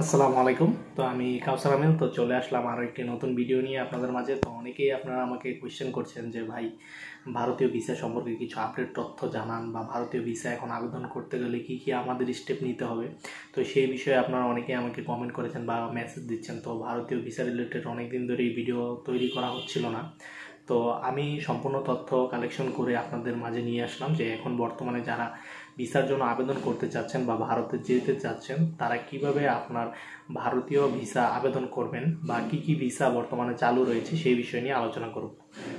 আসসালামু আলাইকুম। তো আমি কাউসার আমিন। তো চলে আসলাম আরও একটি নতুন ভিডিও নিয়ে আপনাদের মাঝে। তো অনেকেই আপনারা আমাকে কোয়েশ্চেন করছেন যে ভাই, ভারতীয় ভিসা সম্পর্কে কিছু আপডেট তথ্য জানান, বা ভারতীয় ভিসা এখন আবেদন করতে গেলে কী কী আমাদের স্টেপ নিতে হবে। তো সেই বিষয়ে আপনারা অনেকেই আমাকে কমেন্ট করেছেন বা মেসেজ দিচ্ছেন। তো ভারতীয় ভিসা রিলেটেড অনেক দিন ধরে এই ভিডিও তৈরি করা হচ্ছিল না। তো আমি সম্পূর্ণ তথ্য কালেকশন করে আপনাদের মাঝে নিয়ে আসলাম যে এখন বর্তমানে যারা ভিসার জন্য আবেদন করতে চাচ্ছেন বা ভারতে যেতে চাচ্ছেন, তারা কিভাবে আপনার ভারতীয় ভিসা আবেদন করবেন বা কি কি ভিসা বর্তমানে চালু রয়েছে সেই বিষয় নিয়ে আলোচনা করব।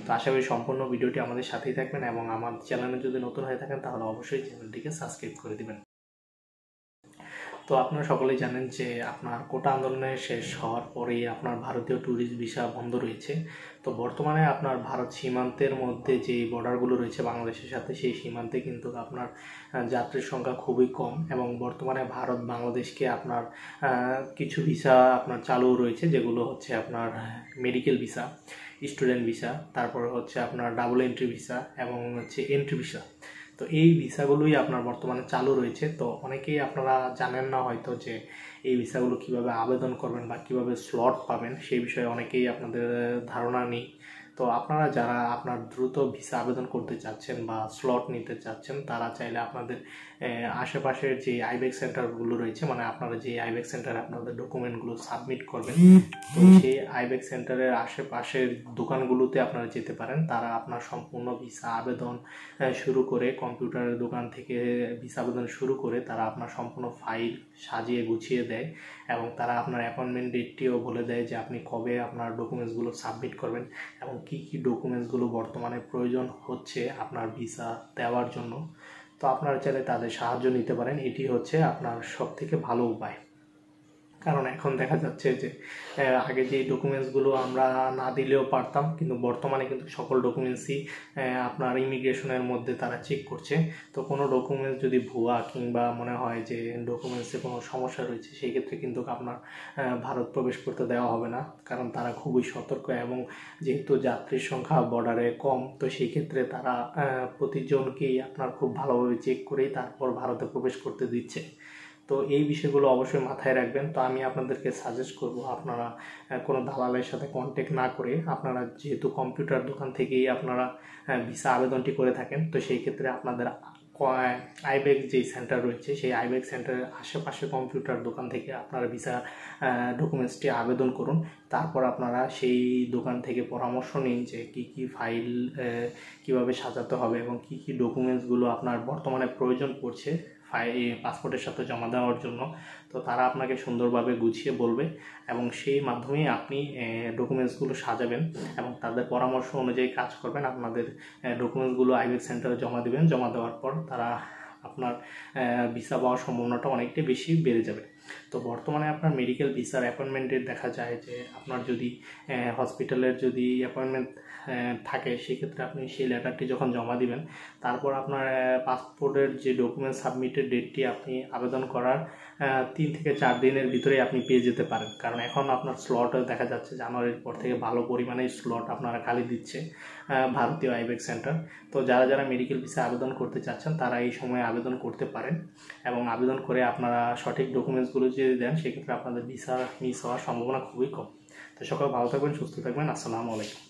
তো আশা করি সম্পূর্ণ ভিডিওটি আমাদের সাথেই থাকবেন, এবং আমার চ্যানেলে যদি নতুন হয়ে থাকেন তাহলে অবশ্যই চ্যানেলটিকে সাবস্ক্রাইব করে দিবেন। তো আপনারা সকলেই জানেন যে আপনার কোটা আন্দোলনের শেষ হওয়ার পরেই আপনার ভারতীয় ট্যুরিস্ট ভিসা বন্ধ রয়েছে। তো বর্তমানে আপনার ভারত সীমান্তের মধ্যে যে বর্ডারগুলো রয়েছে বাংলাদেশের সাথে, সেই সীমান্তে কিন্তু আপনার যাত্রীর সংখ্যা খুবই কম, এবং বর্তমানে ভারত বাংলাদেশকে আপনার কিছু ভিসা আপনার চালু রয়েছে, যেগুলো হচ্ছে আপনার মেডিকেল ভিসা, স্টুডেন্ট ভিসা, তারপর হচ্ছে আপনার ডাবল এন্ট্রি ভিসা এবং হচ্ছে এন্ট্রি ভিসা। তো এই ভিসাগুলোই আপনার বর্তমানে চালু রয়েছে। তো অনেকেই আপনারা জানেন না হয়তো যে এই ভিসাগুলো কিভাবে আবেদন করবেন বা কিভাবে স্লট পাবেন, সেই বিষয়ে অনেকেই আপনাদের ধারণা নেই। তো আপনারা যারা আপনার দ্রুত ভিসা আবেদন করতে চাচ্ছেন বা স্লট নিতে চাচ্ছেন, তারা চাইলে আপনাদের আশেপাশের যে আইবেক্স সেন্টারগুলো রয়েছে, মানে আপনারা যে আইবেক্স সেন্টারে আপনাদের ডকুমেন্টগুলো সাবমিট করবেন, তো সেই আইবেক্স সেন্টারের আশেপাশের দোকানগুলোতে আপনারা যেতে পারেন। তারা আপনার সম্পূর্ণ ভিসা আবেদন শুরু করে, কম্পিউটারের দোকান থেকে ভিসা আবেদন শুরু করে তারা আপনার সম্পূর্ণ ফাইল সাজিয়ে গুছিয়ে দেয়, এবং তারা আপনার অ্যাপয়েন্টমেন্ট ডেটটিও বলে দেয় যে আপনি কবে আপনার ডকুমেন্টসগুলো সাবমিট করবেন এবং কী কী ডকুমেন্টসগুলো বর্তমানে প্রয়োজন হচ্ছে আপনার ভিসা দেওয়ার জন্য। তো আপনারা চাইলে তাদের সাহায্য নিতে পারেন। এটি হচ্ছে আপনার সবথেকে ভালো উপায়। কারণ এখন দেখা যাচ্ছে যে আগে যে ডকুমেন্টসগুলো আমরা না দিলেও পারতাম, কিন্তু বর্তমানে কিন্তু সকল ডকুমেন্টসই আপনার ইমিগ্রেশনের মধ্যে তারা চেক করছে। তো কোনো ডকুমেন্টস যদি ভুয়া কিংবা মনে হয় যে ডকুমেন্টসে কোনো সমস্যা রয়েছে, সেই ক্ষেত্রে কিন্তু আপনার ভারত প্রবেশ করতে দেওয়া হবে না, কারণ তারা খুবই সতর্ক। এবং যেহেতু যাত্রীর সংখ্যা বর্ডারে কম, তো সেই ক্ষেত্রে তারা প্রতিজনকেই আপনার খুব ভালোভাবে চেক করেই তারপর ভারতে প্রবেশ করতে দিচ্ছে। তো এই বিষয়গুলো অবশ্যই মাথায় রাখবেন। তো আমি আপনাদেরকে সাজেস্ট করব, আপনারা কোনো দালালের সাথে কন্ট্যাক্ট না করে, আপনারা যেহেতু কম্পিউটার দোকান থেকেই আপনারা ভিসা আবেদনটি করে থাকেন, তো সেই ক্ষেত্রে আপনাদের আইবেক্স যেই সেন্টার রয়েছে, সেই আইবেক্স সেন্টারের আশেপাশে কম্পিউটার দোকান থেকে আপনারা ভিসা ডকুমেন্টসটি আবেদন করুন। তারপর আপনারা সেই দোকান থেকে পরামর্শ নিন যে কী কী ফাইল কীভাবে সাজাতে হবে এবং কী কী ডকুমেন্টসগুলো আপনার বর্তমানে প্রয়োজন পড়ছে পাসপোর্টের সাথে জমা দেওয়ার জন্য। তো তারা আপনাকে সুন্দরভাবে গুছিয়ে বলবে, এবং সেই মাধ্যমেই আপনি ডকুমেন্টসগুলো সাজাবেন এবং তাদের পরামর্শ অনুযায়ী কাজ করবেন। আপনাদের ডকুমেন্টসগুলো আইবেক্স সেন্টারে জমা দেবেন। জমা দেওয়ার পর তারা আপনার ভিসা পাওয়ার সম্ভাবনাটা অনেকটাই বেশি বেড়ে যাবে। তো বর্তমানে আপনার মেডিকেল ভিসার অ্যাপয়েন্টমেন্ট ডেট দেখা যায় যে আপনার যদি হসপিটালের যদি অ্যাপয়েন্টমেন্ট থাকে, সেক্ষেত্রে আপনি সেই লেটারটি যখন জমা দিবেন, তারপর আপনার পাসপোর্টের যে ডকুমেন্ট সাবমিটের ডেটটি আপনি আবেদন করার 3 থেকে 4 দিনের ভিতরেই আপনি পেয়ে যেতে পারেন। কারণ এখন আপনার স্লট দেখা যাচ্ছে জানুয়ারির পর থেকে ভালো পরিমাণে স্লট আপনারা খালি দিচ্ছে ভারতীয় আইবেক্স সেন্টার। তো যারা যারা মেডিকেল ভিসা আবেদন করতে চাচ্ছেন, তারা এই সময় আবেদন করতে পারেন, এবং আবেদন করে আপনারা সঠিক ডকুমেন্টসগুলো যদি দেন, সেক্ষেত্রে আপনাদের ভিসা মিস হওয়ার সম্ভাবনা খুবই কম। তো সকলে ভালো থাকবেন, সুস্থ থাকবেন। আসসালামু আলাইকুম।